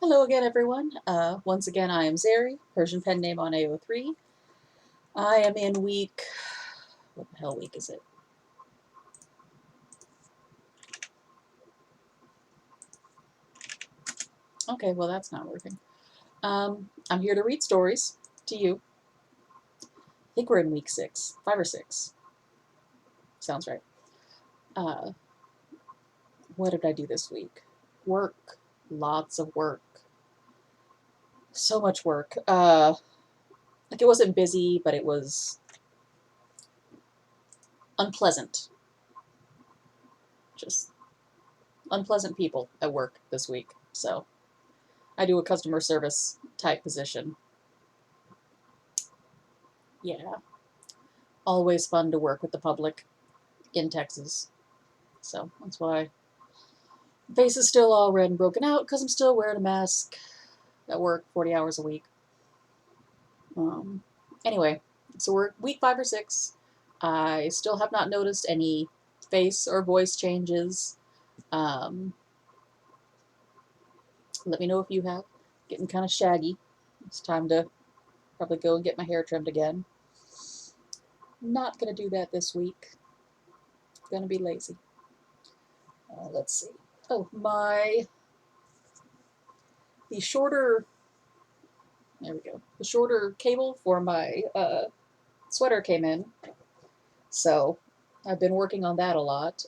Hello again, everyone. Once again, I am Zeri, Persian pen name on AO3. I am in week. What the hell week is it? Okay, well, that's not working. I'm here to read stories to you. I think we're in week 6, 5 or 6. Sounds right. Uh, what did I do this week? Work. Lots of work. So much work. Like, it wasn't busy, but it was unpleasant. Just unpleasant people at work this week. So, I do a customer service type position. Yeah, always fun to work with the public in Texas. So that's why my face is still all red and broken out because I'm still wearing a mask at work 40 hours a week. Um, anyway, so we're week 5 or 6. I still have not noticed any face or voice changes. Um, Let me know if you have. Getting kind of shaggy. It's time to probably go and get my hair trimmed again. Not gonna do that this week. Gonna be lazy. Let's see. Oh, the shorter there we go. The shorter cable for my sweater came in, so I've been working on that a lot.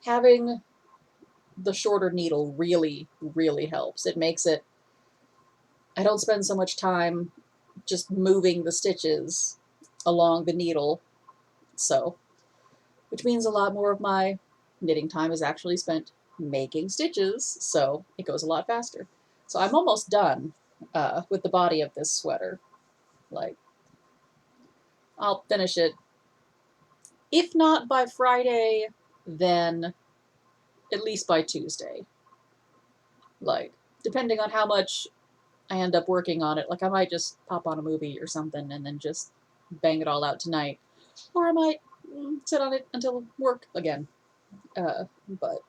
Having the shorter needle really, really helps. It makes it, I don't spend so much time just moving the stitches along the needle, so, which means a lot more of my knitting time is actually spent making stitches, so it goes a lot faster. So I'm almost done with the body of this sweater. Like, I'll finish it. If not by Friday, then at least by Tuesday. Like, depending on how much I end up working on it, like I might just pop on a movie or something and then just bang it all out tonight. Or I might sit on it until work again. But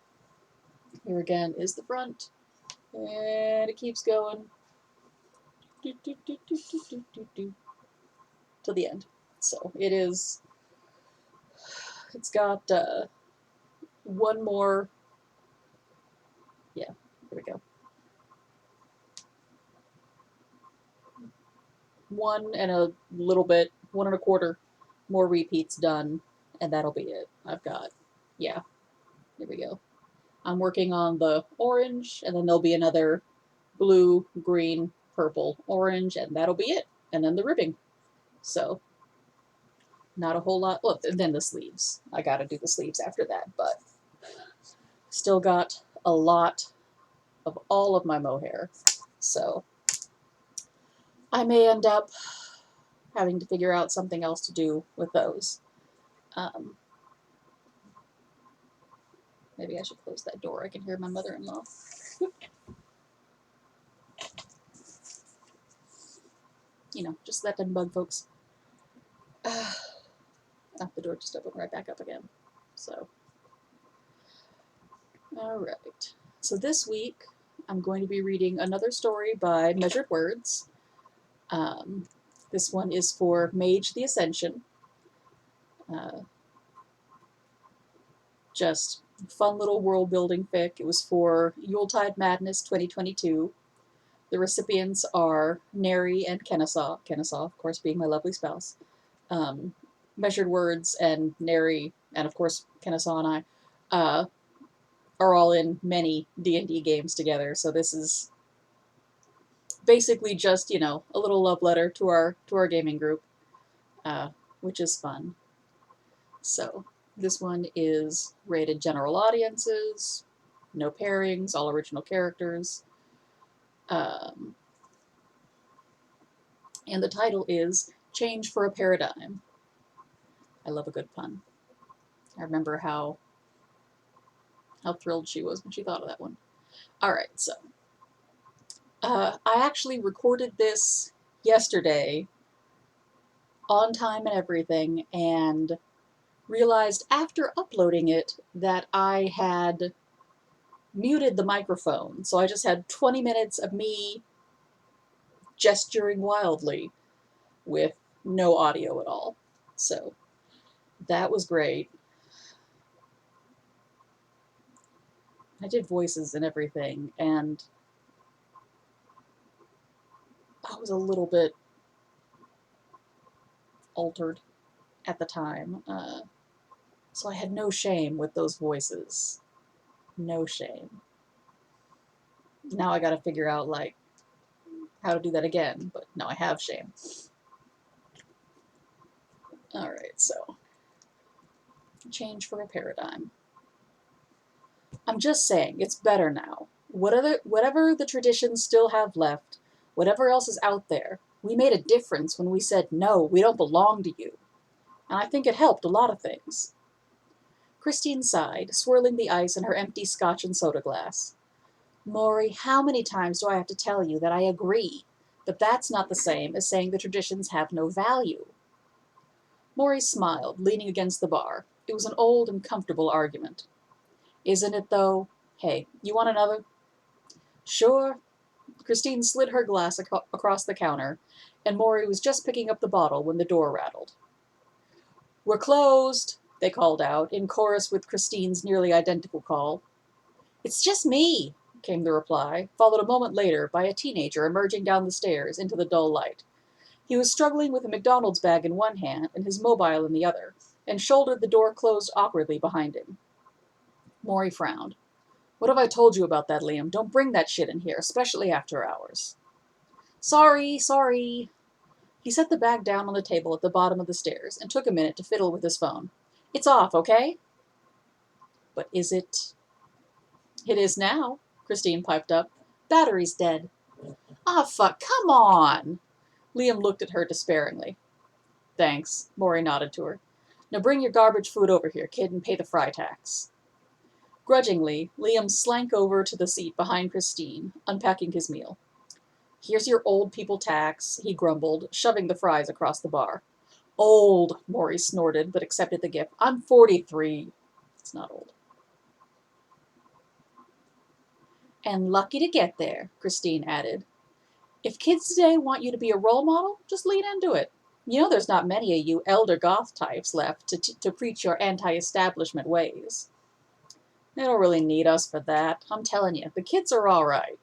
here again is the front. And it keeps going till the end. So it's got one more, yeah, here we go. 1 and a quarter more repeats done, and that'll be it. I've got, yeah, here we go. I'm working on the orange, and then there'll be another blue, green, purple, orange, and that'll be it. And then the ribbing. So, not a whole lot. Well, and then the sleeves. I gotta do the sleeves after that, but still got a lot of all of my mohair. So, I may end up having to figure out something else to do with those. Um, Maybe I should close that door. I can hear my mother-in-law. Just let them bug folks. Oh, the door just opened right back up again. So, all right. So this week, I'm going to be reading another story by Measured Words. Um, this one is for Mage the Ascension. Uh, just fun little world building fic. It was for Yuletide Madness 2022. The recipients are Neri and Kennesaw. Kennesaw, of course, being my lovely spouse. Um, Measured Words and Neri, and of course Kennesaw and are all in many D&D games together. So this is basically just a little love letter to our gaming group, uh, which is fun. So this one is rated general audiences, no pairings, all original characters. Um, and the title is Change for a Paradigm. I love a good pun. I remember how thrilled she was when she thought of that one. All right, so I actually recorded this yesterday on time and everything, and realized after uploading it that I had muted the microphone, so I just had 20 minutes of me gesturing wildly with no audio at all. So that was great. I did voices and everything, and I was a little bit altered at the time. So I had no shame with those voices. No shame. Now I gotta figure out, like, how to do that again, but now I have shame. Alright, so change for a paradigm. I'm just saying, it's better now. Whatever the traditions still have left, whatever else is out there, we made a difference when we said, no, we don't belong to you. And I think it helped a lot of things. Christine sighed, swirling the ice in her empty scotch and soda glass. Maury, how many times do I have to tell you that I agree? But that's not the same as saying the traditions have no value. Maury smiled, leaning against the bar. It was an old and comfortable argument. Isn't it, though? Hey, you want another? Sure. Christine slid her glass across the counter, and Maury was just picking up the bottle when the door rattled. We're closed, they called out, in chorus with Christine's nearly identical call. It's just me, came the reply, followed a moment later by a teenager emerging down the stairs into the dull light. He was struggling with a McDonald's bag in one hand and his mobile in the other, and shouldered the door closed awkwardly behind him. Maury frowned. What have I told you about that, Liam? Don't bring that shit in here, especially after hours. Sorry. He set the bag down on the table at the bottom of the stairs and took a minute to fiddle with his phone. It's off, okay? But is it? It is now, Christine piped up. Battery's dead. Ah, fuck, come on! Liam looked at her despairingly. Thanks, Maury nodded to her. Now bring your garbage food over here, kid, and pay the fry tax. Grudgingly, Liam slank over to the seat behind Christine, unpacking his meal. Here's your old people tax, he grumbled, shoving the fries across the bar. Old, Maury snorted, but accepted the gift. I'm 43. It's not old. And lucky to get there, Christine added. If kids today want you to be a role model, just lean into it. You know there's not many of you elder goth types left to preach your anti-establishment ways. They don't really need us for that. I'm telling you, the kids are all right.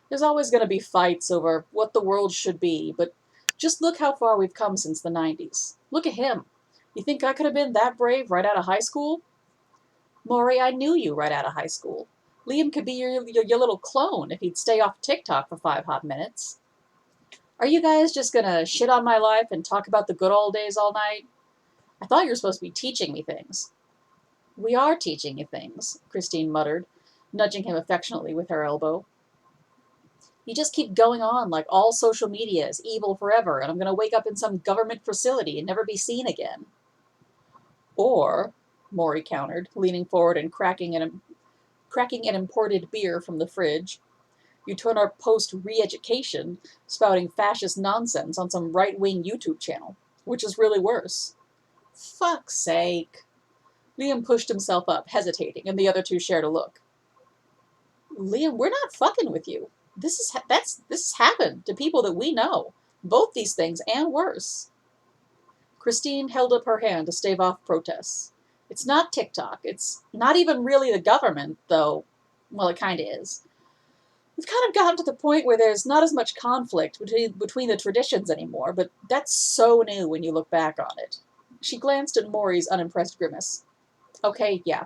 There's always going to be fights over what the world should be, but just look how far we've come since the 90s. Look at him. You think I could have been that brave right out of high school? Maury, I knew you right out of high school. Liam could be your little clone if he'd stay off TikTok for 5 hot minutes. Are you guys just gonna shit on my life and talk about the good old days all night? I thought you were supposed to be teaching me things. We are teaching you things, Christine muttered, nudging him affectionately with her elbow. You just keep going on like all social media is evil forever, and I'm going to wake up in some government facility and never be seen again. Or, Maury countered, leaning forward and cracking an imported beer from the fridge, you turn our post re-education spouting fascist nonsense on some right-wing YouTube channel, which is really worse. Fuck's sake. Liam pushed himself up, hesitating, and the other two shared a look. Liam, we're not fucking with you. This has happened to people that we know. Both these things and worse. Christine held up her hand to stave off protests. It's not TikTok. It's not even really the government, though. Well, it kind of is. We've kind of gotten to the point where there's not as much conflict between the traditions anymore, but that's so new when you look back on it. She glanced at Maury's unimpressed grimace. Okay, yeah.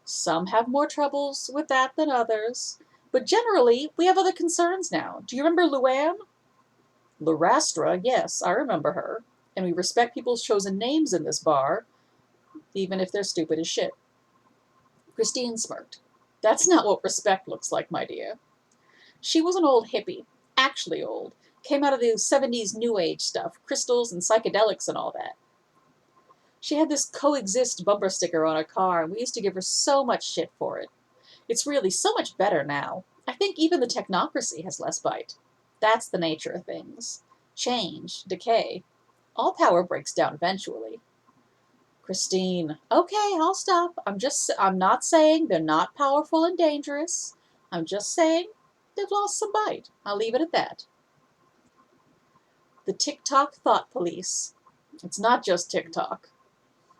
Some have more troubles with that than others. But generally, we have other concerns now. Do you remember Luann? Lurastra, yes, I remember her. And we respect people's chosen names in this bar, even if they're stupid as shit. Christine smirked. That's not what respect looks like, my dear. She was an old hippie. Actually old. Came out of the 70s New Age stuff, crystals and psychedelics and all that. She had this coexist bumper sticker on her car, and we used to give her so much shit for it. It's really so much better now. I think even the technocracy has less bite. That's the nature of things. Change, decay. All power breaks down eventually. Christine, okay, I'll stop. I'm not saying they're not powerful and dangerous. I'm just saying they've lost some bite. I'll leave it at that. The TikTok thought police. It's not just TikTok.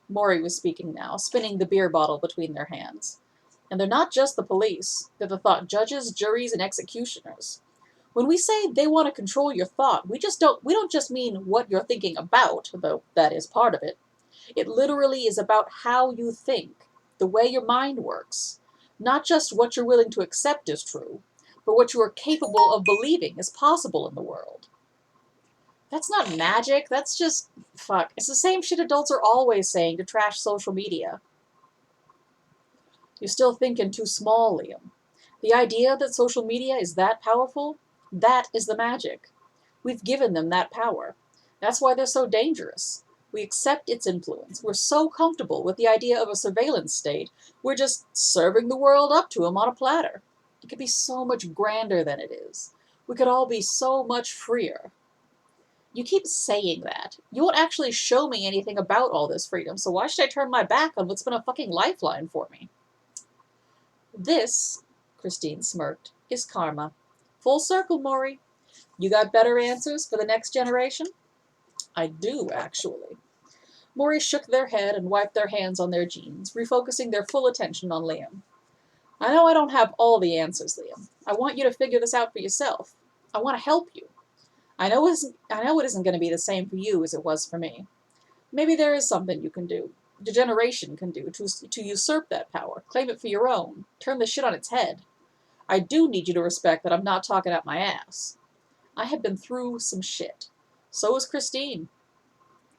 Maury was speaking now, spinning the beer bottle between their hands. And they're not just the police. They're the thought judges, juries, and executioners. When we say they want to control your thought, we don't just mean what you're thinking about, though that is part of it. It literally is about how you think, the way your mind works. Not just what you're willing to accept as true, but what you are capable of believing is possible in the world. That's not magic, that's just, fuck. It's the same shit adults are always saying to trash social media. You're still thinking too small, Liam. The idea that social media is that powerful, that is the magic. We've given them that power. That's why they're so dangerous. We accept its influence. We're so comfortable with the idea of a surveillance state, we're just serving the world up to them on a platter. It could be so much grander than it is. We could all be so much freer. You keep saying that. You won't actually show me anything about all this freedom, so why should I turn my back on what's been a fucking lifeline for me? This, Christine smirked, is karma. Full circle, Maury. You got better answers for the next generation? I do, actually. Maury shook their head and wiped their hands on their jeans, refocusing their full attention on Liam. I know I don't have all the answers, Liam. I want you to figure this out for yourself. I want to help you. I know it isn't going to be the same for you as it was for me. Maybe there is something you can do, your generation can do, to usurp that power, claim it for your own, turn the shit on its head. I do need you to respect that I'm not talking out my ass. I have been through some shit. So has Christine.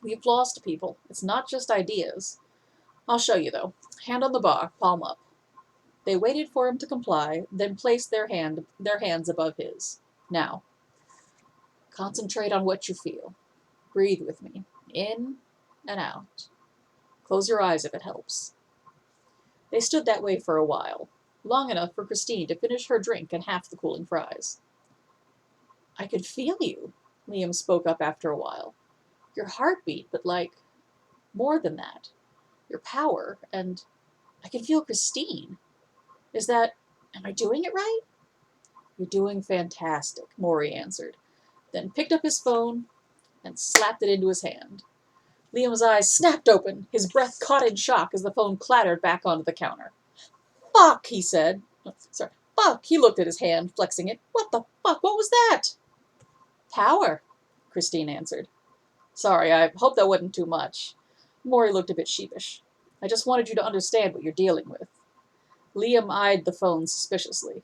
We've lost people. It's not just ideas. I'll show you, though. Hand on the bar, palm up. They waited for him to comply, then placed their hands above his. Now, concentrate on what you feel. Breathe with me. In and out. Close your eyes if it helps. They stood that way for a while, long enough for Christine to finish her drink and half the cooling fries. I could feel you, Liam spoke up after a while. Your heartbeat, but more than that. Your power, and I can feel Christine. Am I doing it right? You're doing fantastic, Maury answered, then picked up his phone and slapped it into his hand. Liam's eyes snapped open, his breath caught in shock as the phone clattered back onto the counter. Fuck, he said. Sorry, fuck, he looked at his hand, flexing it. What the fuck, what was that? Power, Christine answered. Sorry, I hope that wasn't too much. Maury looked a bit sheepish. I just wanted you to understand what you're dealing with. Liam eyed the phone suspiciously.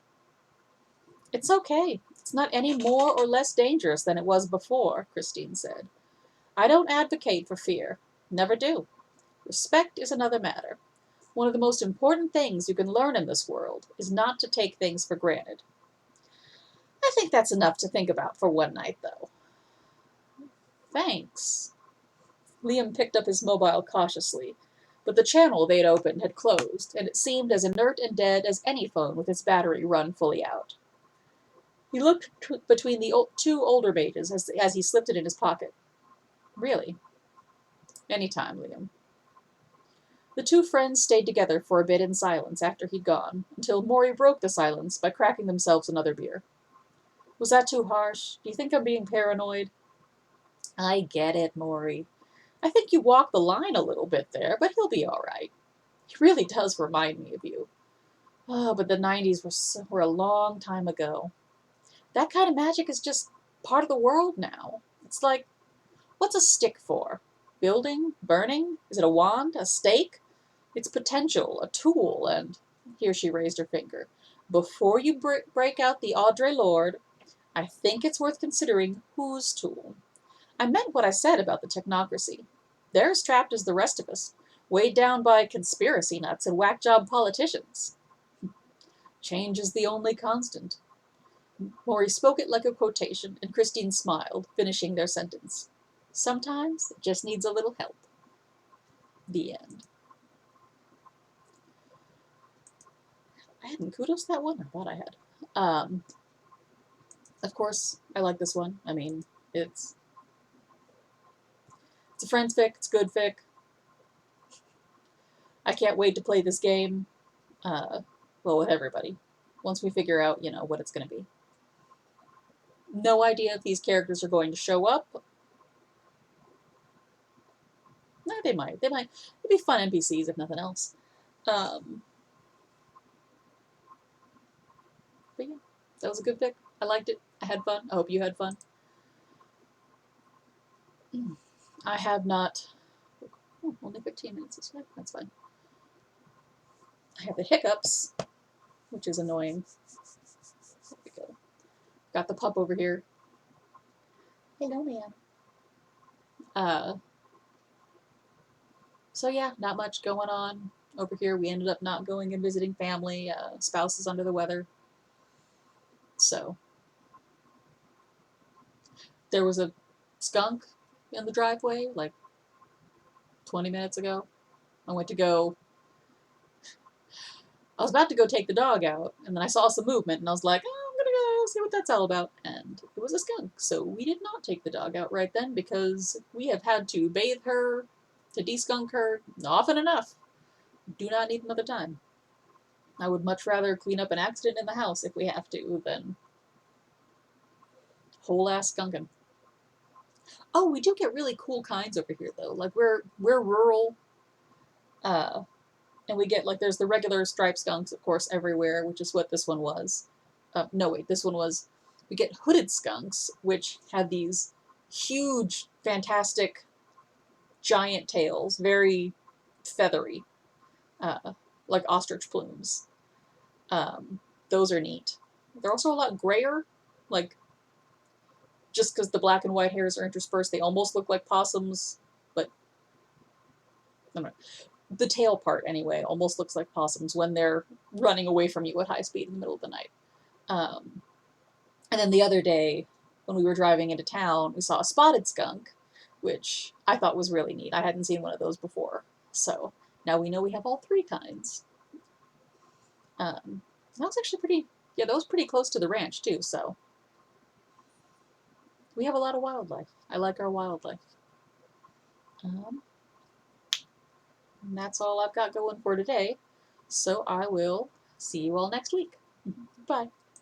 It's okay. It's not any more or less dangerous than it was before, Christine said. I don't advocate for fear. Never do. Respect is another matter. One of the most important things you can learn in this world is not to take things for granted. I think that's enough to think about for one night, though. Thanks. Liam picked up his mobile cautiously, but the channel they'd opened had closed, and it seemed as inert and dead as any phone with its battery run fully out. He looked between the two older mages as he slipped it in his pocket. Really? Any time, Liam. The two friends stayed together for a bit in silence after he'd gone, until Maury broke the silence by cracking themselves another beer. Was that too harsh? Do you think I'm being paranoid? I get it, Maury. I think you walked the line a little bit there, but he'll be all right. He really does remind me of you. Oh, but the 90s were a long time ago. That kind of magic is just part of the world now. It's like, what's a stick for? Building? Burning? Is it a wand? A stake? It's potential, a tool, and... Here she raised her finger. Before you break out the Audre Lorde, I think it's worth considering whose tool. I meant what I said about the technocracy. They're as trapped as the rest of us, weighed down by conspiracy nuts and whack-job politicians. Change is the only constant. Maury spoke it like a quotation, and Christine smiled, finishing their sentence. Sometimes it just needs a little help. The end. I hadn't kudos that one. I thought I had. Of course, I like this one. I mean, it's a friends fic. It's good fic. I can't wait to play this game, well, with everybody, once we figure out, what it's going to be. No idea if these characters are going to show up. No, they might. They might. It'd be fun NPCs if nothing else. Um, but yeah, that was a good pick. I liked it. I had fun. I hope you had fun. I have not. Oh, only 15 minutes this way. That's fine. I have the hiccups, which is annoying. There we go. Got the pup over here. Hello, man. Uh, so yeah, not much going on over here. We ended up not going and visiting family. Spouse is under the weather. So there was a skunk in the driveway like 20 minutes ago. I went to go. I was about to go take the dog out, and then I saw some movement, and I was like, oh, I'm gonna go see what that's all about. And it was a skunk, so we did not take the dog out right then because we have had to bathe her, to de-skunk her often enough. Do not need another time. I would much rather clean up an accident in the house if we have to than whole ass skunking. Oh, we do get really cool kinds over here though. Like we're rural, uh, and we get like there's the regular striped skunks, of course, everywhere, which is what this one was. No, wait, this one was. We get hooded skunks, which have these huge, fantastic, giant tails, very feathery, uh, like ostrich plumes. Um, those are neat. They're also a lot grayer, like just because the black and white hairs are interspersed, they almost look like possums, but I don't know. The tail part, anyway, almost looks like possums when they're running away from you at high speed in the middle of the night. Um, and then the other day, when we were driving into town, we saw a spotted skunk, which I thought was really neat. I hadn't seen one of those before. So now we know we have all three kinds. That was actually pretty, yeah, that was pretty close to the ranch, too, so we have a lot of wildlife. I like our wildlife. Um, and that's all I've got going for today. So I will see you all next week. Bye.